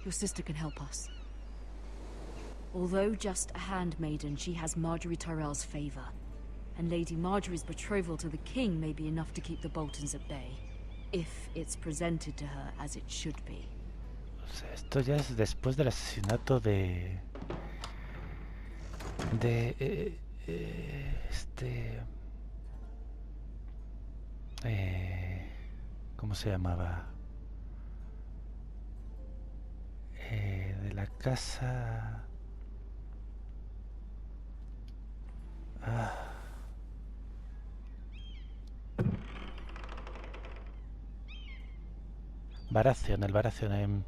Your sister can help us. Although just a handmaiden, she has Margaery Tyrell's favor. And Lady Margaery's betrothal to the king may be enough to keep the Boltons at bay. If it's presented to her as it should be. O sea, esto ya es después del asesinato de... ¿cómo se llamaba? De la casa... Baratheon, el Baratheon en...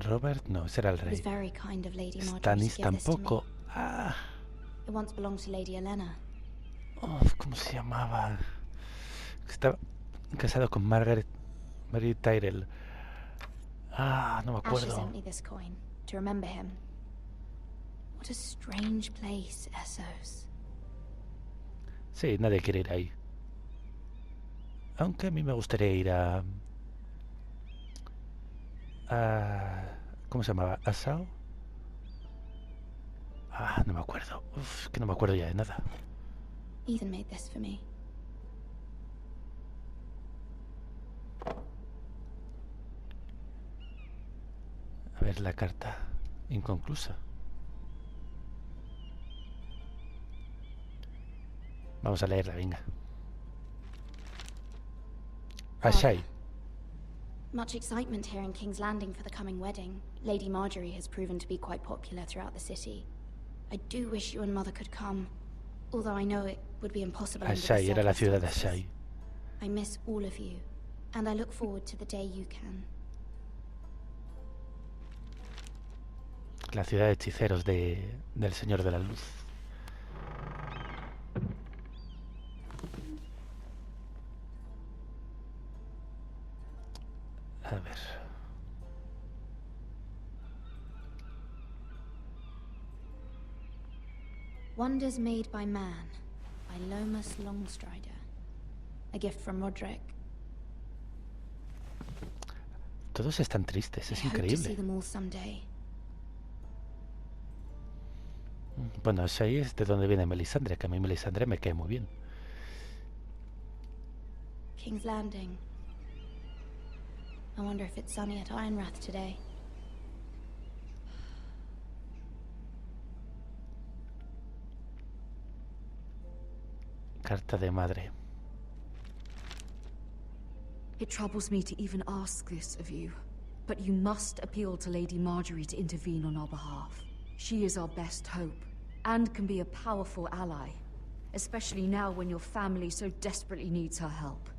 Robert, no, ese era el rey. Stannis tampoco. ¿Cómo se llamaba? Estaba casado con Margaery Tyrell. No me acuerdo. Sí, nadie quiere ir ahí. Aunque a mí me gustaría ir a... ¿cómo se llamaba? ¿Asao? No me acuerdo. Que no me acuerdo ya de nada. Ethan made this for me. A ver la carta inconclusa. Vamos a leerla, venga. Ashai. Much excitement here in King's Landing for the coming wedding. Lady Margaery has proven to be quite popular throughout the city. I do wish you and Mother could come, although I know it would be impossible. Ashai era la ciudad de Ashai. I miss all of you, and I look forward to the day you can. La ciudad de hechiceros del Señor de la Luz. A ver. Wonders Made by Man, by Lomas Longstrider. A gift from Roderick. Todos están tristes, es increíble. Bueno, eso ahí es de donde viene Melisandre, que a mí Melisandre me cae muy bien. King's Landing. I wonder if it's sunny at Ironrath today. Carta de madre. It troubles me to even ask this of you, but you must appeal to Lady Margaery to intervene on our behalf. She is our best hope, and can be a powerful ally, especially now when your family so desperately needs her help.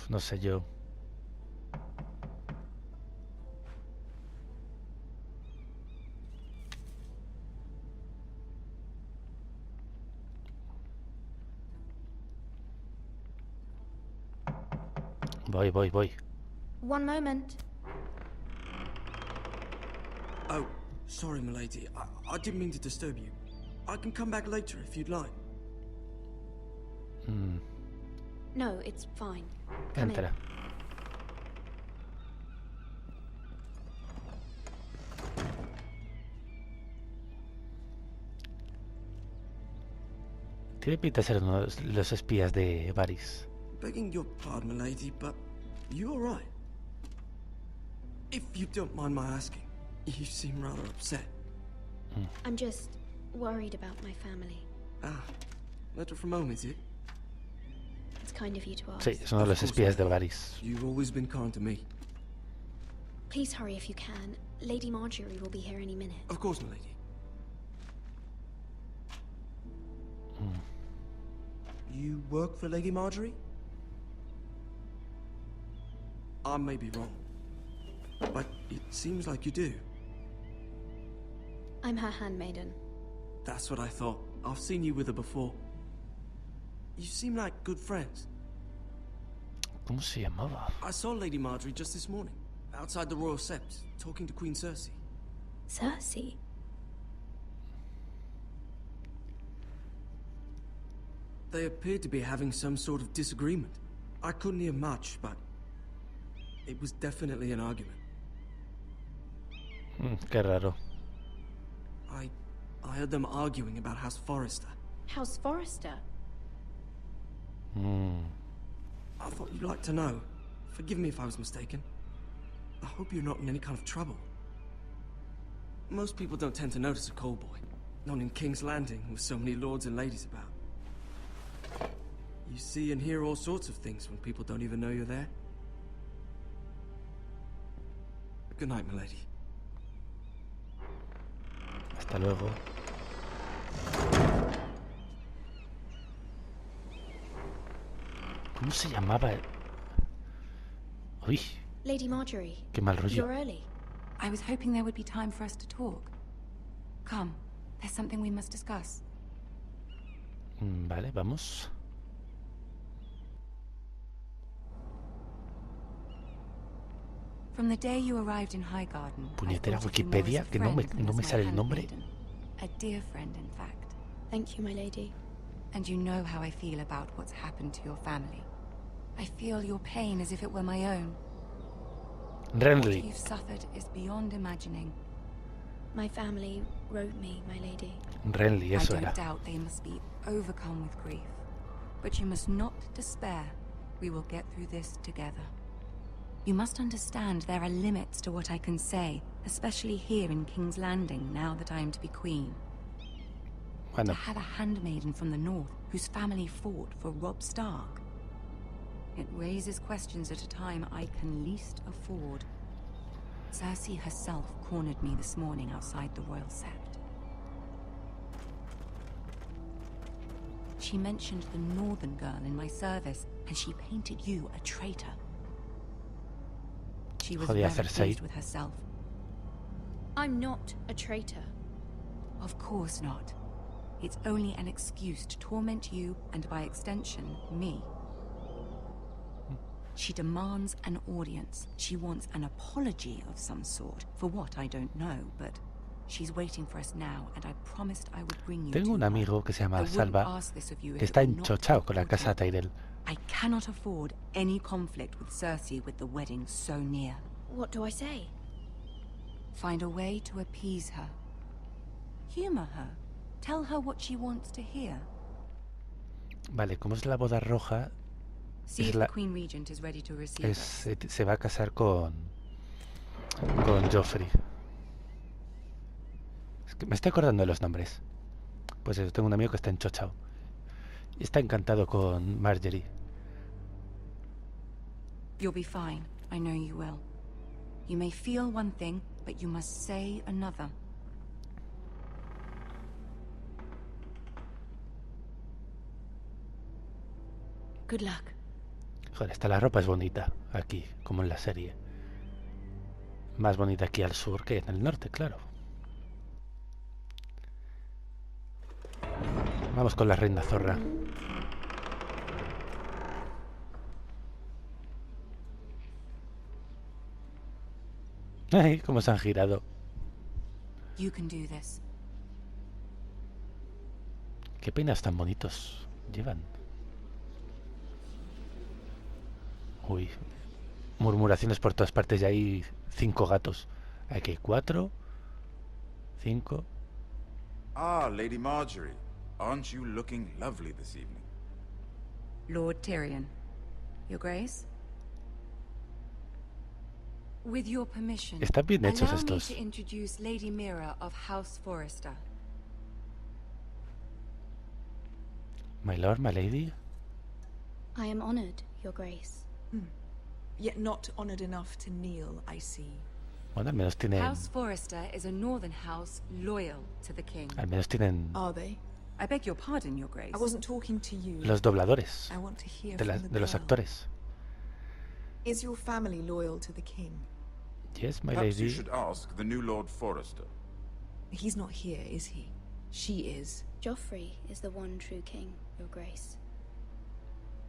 No sé yo. Voy. One moment. Oh, sorry, milady. I didn't mean to disturb you. I can come back later if you'd like. No, it's fine. Come Entra. in. Tiene pinta de ser uno de los espías de Varys. Begging your pardon, milady, but you all right? If you don't mind my asking, you seem rather upset. I'm just worried about my family. Letter from home, is it? It's kind of you to ask. Sí, es uno de los espías de Varys. You've always been kind to me. Please hurry if you can. Lady Margaery will be here any minute. Of course, milady. You work for Lady Margaery? I may be wrong, but it seems like you do. I'm her handmaiden. That's what I thought. I've seen you with her before. You seem like good friends. ¿Cómo se llamaba? I saw Lady Margaery just this morning, outside the Royal Sept, talking to Queen Cersei. Cersei? They appeared to be having some sort of disagreement. I couldn't hear much, but It was definitely an argument. Qué raro. I heard them arguing about House Forrester. House Forrester? I thought you'd like to know. Forgive me if I was mistaken. I hope you're not in any kind of trouble. Most people don't tend to notice a call boy. Not in King's Landing, with so many lords and ladies about. You see and hear all sorts of things when people don't even know you're there. Good night, milady. Hasta luego. ¿Cómo se llamaba? Uy, Lady Margaery, qué mal rollo. you're early. I was hoping there would be time for us to talk. Come, there's something we must discuss. Vale, vamos. From the day you arrived in Highgarden, Puñetera I thought of you more Wikipedia, as a que no friend me than as sale my el nombre. handmaiden. A dear friend, in fact. Thank you, my lady. And you know how I feel about what's happened to your family. I feel your pain as if it were my own. What Renly. you've suffered is beyond imagining. My family wrote me, my lady. Renly, eso I era. don't doubt they must be overcome with grief. But you must not despair. We will get through this together. You must understand there are limits to what I can say, especially here in King's Landing, now that I am to be queen. Bueno, To have a handmaiden from the north whose family fought for Robb Stark. It raises questions at a time I can least afford. Cersei herself cornered me this morning outside the Royal Sept. She mentioned the northern girl in my service, and she painted you a traitor. She was Jodida very Cersei. pleased with herself. I'm not a traitor. Of course not. It's only an excuse to torment you, and by extension, me. She demands an audience. She wants an apology of some sort. For what, I don't know, but she's waiting for us now, and I promised I would bring you tengo to un her. amigo que se I llama wouldn't Salva, ask this of you if que it está were not enchochado con la casa important. Tyrell. I cannot afford any conflict with Cersei with the wedding so near. What do I say? Find a way to appease her. Humor her. Tell her what she wants to hear. Vale, como es la boda roja, See Es if la- the Queen Regent is ready to receive us. se va a casar con Joffrey. Es que me estoy acordando de los nombres. Pues eso, tengo un amigo que está enchochado. Y está encantado con Margaery. You'll be fine. I know you will. You may feel one thing, but you must say another. Good luck. Joder, hasta la ropa es bonita aquí, como en la serie. Más bonita aquí al sur que en el norte, claro. Vamos con la reina zorra. Ay, cómo se han girado. You can do this. Qué peinas tan bonitos llevan. Uy, murmuraciones por todas partes. Ya hay 5 gatos. Aquí hay 4, 5. Ah, Lady Margaery. Aren't you looking lovely this evening? Lord Tyrion. Your Grace? With your permission, Están bien hechos allow me estos. to introduce Lady Myra of House Forrester. My lord, my lady. I am honored, Your Grace. Yet not honored enough to kneel, I see. Bueno, al menos tienen, House Forrester is a northern house loyal to the king. al menos tienen Are they? I beg your pardon, Your Grace. I wasn't talking to you. los dobladores I want to hear de, from the de los girl. actores. Is your family loyal to the king? Yes, my Perhaps you lady. should ask the new Lord Forrester. He's not here, is he? She is. Joffrey is the one true king, Your Grace.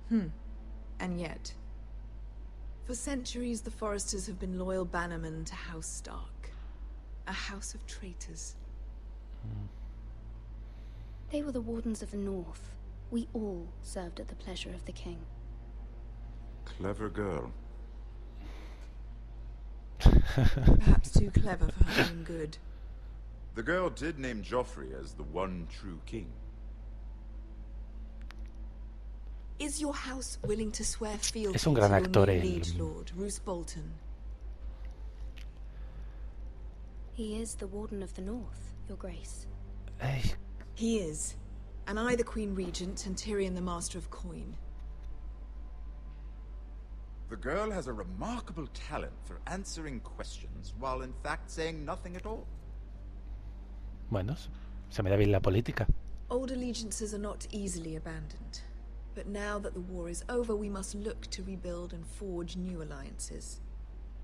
And yet, for centuries the Forresters have been loyal bannermen to House Stark. A house of traitors. They were the Wardens of the North. We all served at the pleasure of the king. Clever girl. Perhaps too clever for her own good. The girl did name Joffrey as the one true king. Is your house willing to swear fealty Es un to gran your actor new el... liege lord, Roose Bolton? He is the Warden of the North, Your Grace. Ay, He is. And I the Queen Regent and Tyrion the Master of Coin. The girl has a remarkable talent for answering questions while in fact saying nothing at all. bueno, se me da bien la política. Old allegiances are not easily abandoned. But now that the war is over, we must look to rebuild and forge new alliances.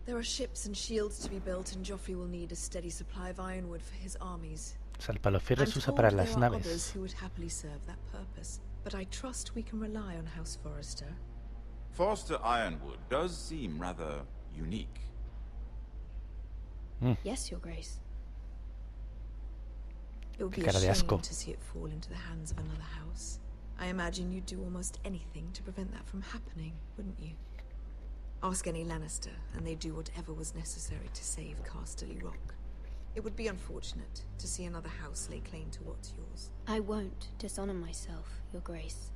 There are ships and shields to be built, and Joffrey will need a steady supply of ironwood for his armies. O sea, el palofierro I'm se usa told para there las are others naves. who would happily serve that purpose, but I trust we can rely on House Forrester. Forster Ironwood does seem rather unique. Yes, Your Grace. It would Qué be a cara de asco. shame to see it fall into the hands of another house. I imagine you'd do almost anything to prevent that from happening, wouldn't you? Ask any Lannister, and they'd do whatever was necessary to save Casterly Rock. It would be unfortunate to see another house lay claim to what's yours. I won't dishonor myself, Your Grace.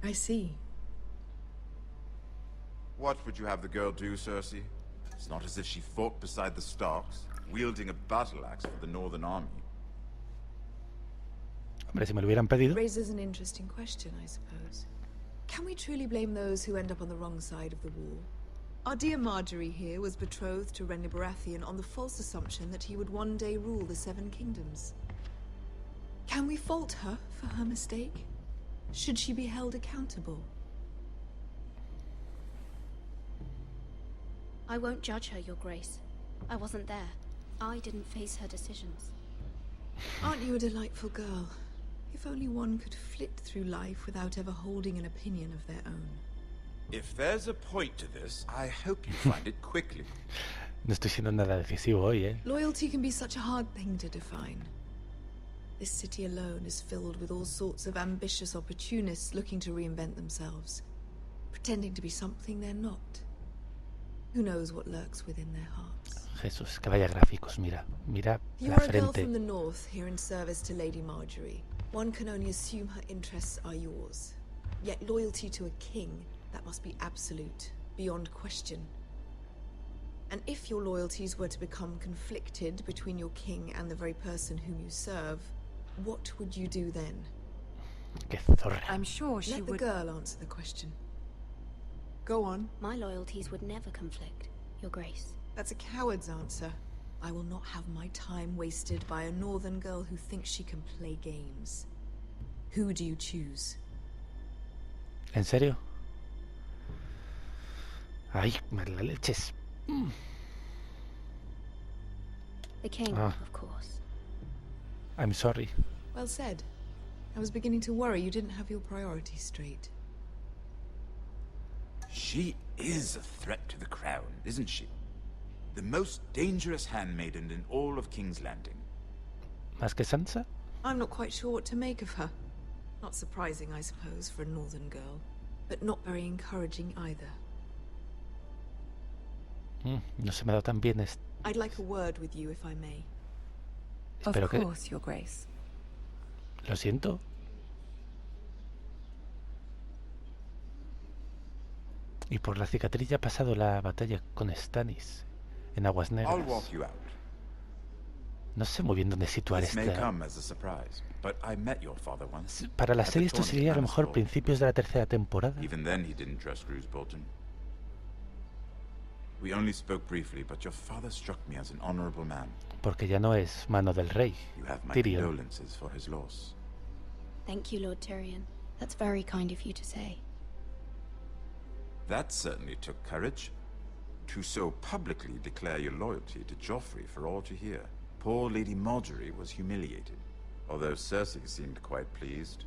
I see. What would you have the girl do, Cersei? It's not as if she fought beside the Starks, wielding a battle axe for the Northern Army. Hombre, si me lo hubieran pedido. Raises an interesting question, I suppose. Can we truly blame those who end up on the wrong side of the war? Our dear Margaery here was betrothed to Renly Baratheon on the false assumption that he would one day rule the Seven Kingdoms. Can we fault her for her mistake? Should she be held accountable? I won't judge her, Your Grace. I wasn't there. I didn't face her decisions. Aren't you a delightful girl? If only one could flit through life without ever holding an opinion of their own. If there's a point to this, I hope you find it quickly. No estoy siendo nada decisivo hoy, ¿eh? Loyalty can be such a hard thing to define. This city alone is filled with all sorts of ambitious opportunists looking to reinvent themselves, pretending to be something they're not. Who knows what lurks within their hearts? Jesús, que vaya gráficos, mira. Mira You la are a girl frente. from the north here in service to Lady Margaery. One can only assume her interests are yours. Yet loyalty to a king, that must be absolute, beyond question. And if your loyalties were to become conflicted between your king and the very person whom you serve, what would you do then? Qué zorra. I'm sure she Let the would... girl answer the question. Go on. My loyalties would never conflict, Your Grace. That's a coward's answer. I will not have my time wasted by a northern girl who thinks she can play games. Who do you choose? ¿En serio? Ay, la leches. The king, Ah. of course. I'm sorry. Well said. I was beginning to worry you didn't have your priorities straight. She is a threat to the crown, isn't she? The most dangerous handmaiden in all of King's Landing. ¿Más que Sansa? I'm not quite sure what to make of her. Not surprising, I suppose, for a northern girl, but not very encouraging either. No se me ha dado tan bien. I'd like a word with you, if I may. Of Espero que... course, Your Grace. Lo siento. Y por la cicatriz ya ha pasado la batalla con Stannis en Aguas I'll Negras. walk you out. No sé muy bien dónde situar This may esta. come as a surprise, but I met your father once. Para la At the serie esto tournament sería a lo Manus mejor Hall. principios de la tercera temporada. Even then he didn't trust Roose Bolton. We only spoke briefly, but your father struck me as an honorable man. Porque ya no es mano del rey, You have my Tyrion. condolences for his loss. Thank you, Lord Tyrion. That's very kind of you to say. That certainly took courage. To so publicly declare your loyalty to Joffrey for all to hear. Poor Lady Margaery was humiliated, although Cersei seemed quite pleased.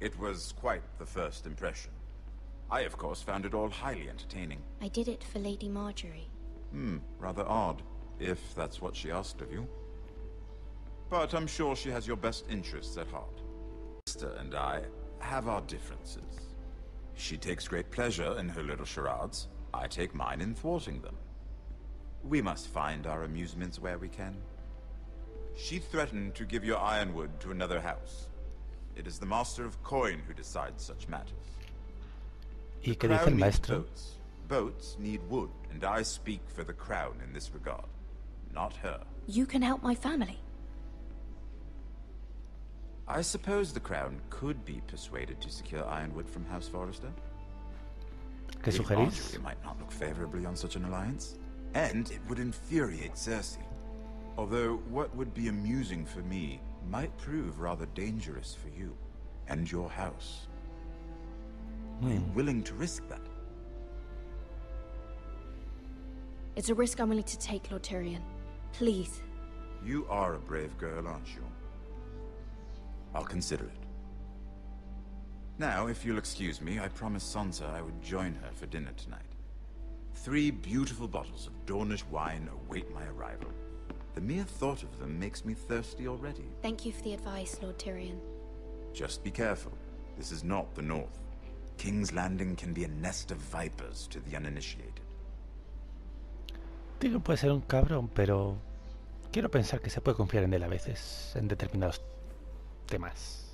It was quite the first impression. I, of course, found it all highly entertaining. I did it for Lady Margaery. Rather odd, if that's what she asked of you. But I'm sure she has your best interests at heart. Sister and I have our differences. She takes great pleasure in her little charades. I take mine in thwarting them. We must find our amusements where we can. She threatened to give your ironwood to another house. It is the master of coin who decides such matters. ¿Y qué dice el maestro? Boats need wood, and I speak for the crown in this regard, not her. You can help my family. I suppose the crown could be persuaded to secure ironwood from House Forrester. ¿Qué Lady sugerís? Margaery might not look favorably on such an alliance, and it would infuriate Cersei. Although what would be amusing for me might prove rather dangerous for you and your house. Are you willing to risk that? It's a risk I'm willing to take, Lord Tyrion. Please. You are a brave girl, aren't you? I'll consider it. Now, if you'll excuse me, I promised Sansa I would join her for dinner tonight. 3 beautiful bottles of Dornish wine await my arrival. The mere thought of them makes me thirsty already. Thank you for the advice, Lord Tyrion. Just be careful. This is not the North. King's Landing can be a nest of vipers to the uninitiated. Tyrion puede ser un cabrón, pero quiero pensar que se puede confiar en él a veces, en determinados temas.